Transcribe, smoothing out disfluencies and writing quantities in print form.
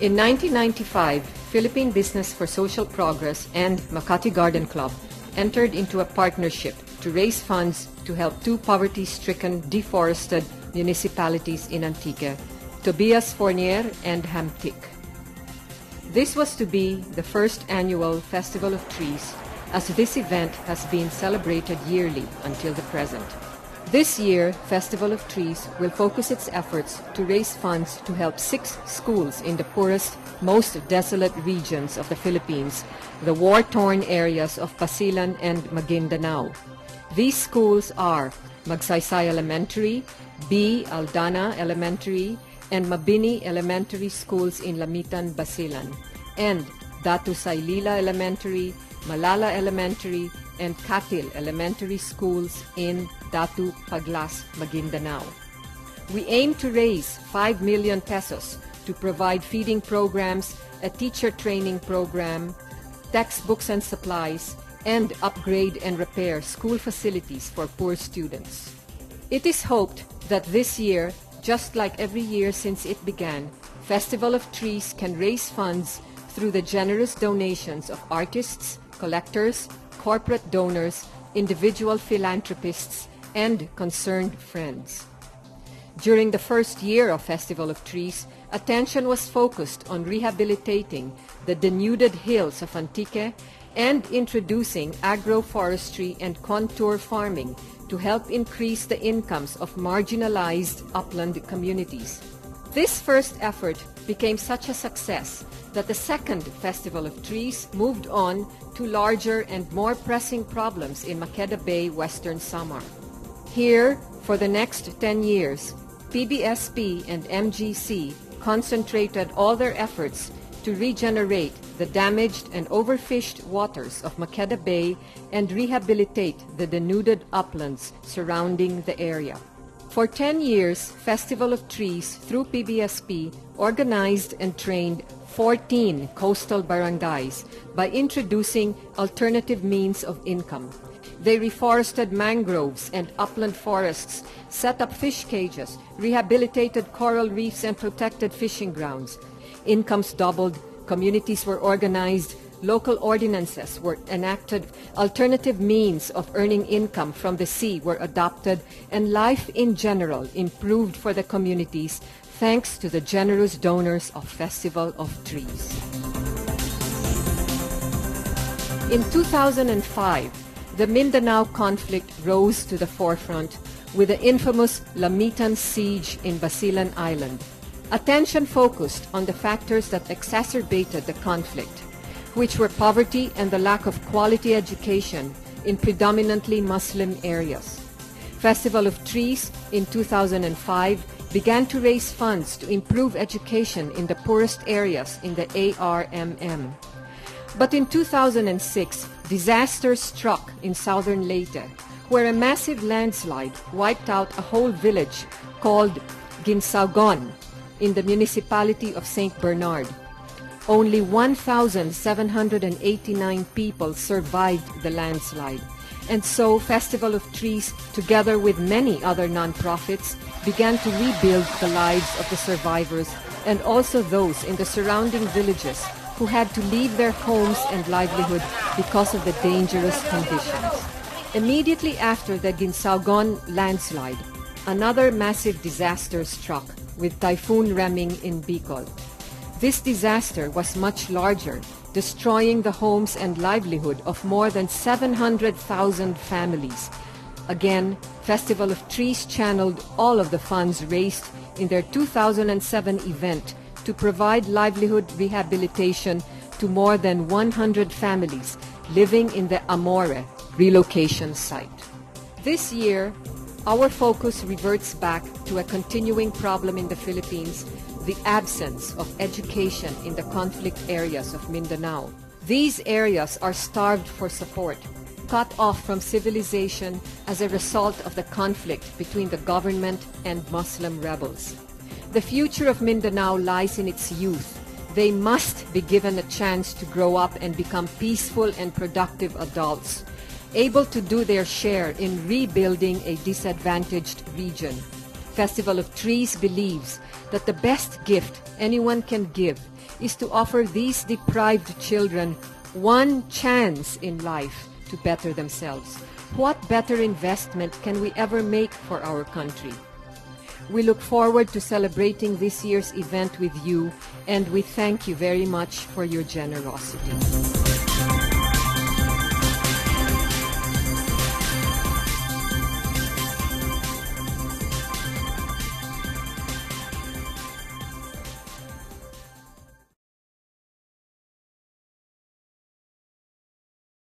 In 1995, Philippine Business for Social Progress and Makati Garden Club entered into a partnership to raise funds to help two poverty-stricken, deforested municipalities in Antique, Tobias Fournier and Hamtic. This was to be the first annual Festival of Trees, as this event has been celebrated yearly until the present. This year, Festival of Trees will focus its efforts to raise funds to help 6 schools in the poorest, most desolate regions of the Philippines, the war-torn areas of Basilan and Maguindanao. These schools are Magsaysay Elementary, B. Aldana Elementary, and Mabini Elementary Schools in Lamitan, Basilan, and Datu Saylila Elementary, Malala Elementary, and Katil Elementary Schools in Datu Paglas, Maguindanao. We aim to raise 5 million pesos to provide feeding programs, a teacher training program, textbooks and supplies, and upgrade and repair school facilities for poor students. It is hoped that this year, just like every year since it began, Festival of Trees can raise funds through the generous donations of artists, collectors, corporate donors, individual philanthropists, and concerned friends. During the first year of Festival of Trees, attention was focused on rehabilitating the denuded hills of Antique and introducing agroforestry and contour farming to help increase the incomes of marginalized upland communities. This first effort became such a success that the second Festival of Trees moved on to larger and more pressing problems in Makati Bay, Western Samar. Here, for the next 10 years, PBSP and MGC concentrated all their efforts to regenerate the damaged and overfished waters of Makati Bay and rehabilitate the denuded uplands surrounding the area. For 10 years, Festival of Trees through PBSP organized and trained 14 coastal barangays by introducing alternative means of income. They reforested mangroves and upland forests, set up fish cages, rehabilitated coral reefs and protected fishing grounds. Incomes doubled, communities were organized, local ordinances were enacted, alternative means of earning income from the sea were adopted, and life in general improved for the communities thanks to the generous donors of Festival of Trees. In 2005, the Mindanao conflict rose to the forefront with the infamous Lamitan siege in Basilan Island. Attention focused on the factors that exacerbated the conflict, which were poverty and the lack of quality education in predominantly Muslim areas. Festival of Trees in 2005 began to raise funds to improve education in the poorest areas in the ARMM. But in 2006, disaster struck in southern Leyte, where a massive landslide wiped out a whole village called Ginsaugon in the municipality of St. Bernard. Only 1,789 people survived the landslide. And so Festival of Trees, together with many other nonprofits, began to rebuild the lives of the survivors and also those in the surrounding villages who had to leave their homes and livelihood because of the dangerous conditions. Immediately after the Ginsaugon landslide, another massive disaster struck with Typhoon Reming in Bicol. This disaster was much larger, destroying the homes and livelihood of more than 700,000 families. Again, Festival of Trees channeled all of the funds raised in their 2007 event to provide livelihood rehabilitation to more than 100 families living in the Amore relocation site. This year, our focus reverts back to a continuing problem in the Philippines, the absence of education in the conflict areas of Mindanao. These areas are starved for support, cut off from civilization as a result of the conflict between the government and Muslim rebels. The future of Mindanao lies in its youth. They must be given a chance to grow up and become peaceful and productive adults, able to do their share in rebuilding a disadvantaged region. Festival of Trees believes that the best gift anyone can give is to offer these deprived children one chance in life to better themselves. What better investment can we ever make for our country? We look forward to celebrating this year's event with you, and we thank you very much for your generosity.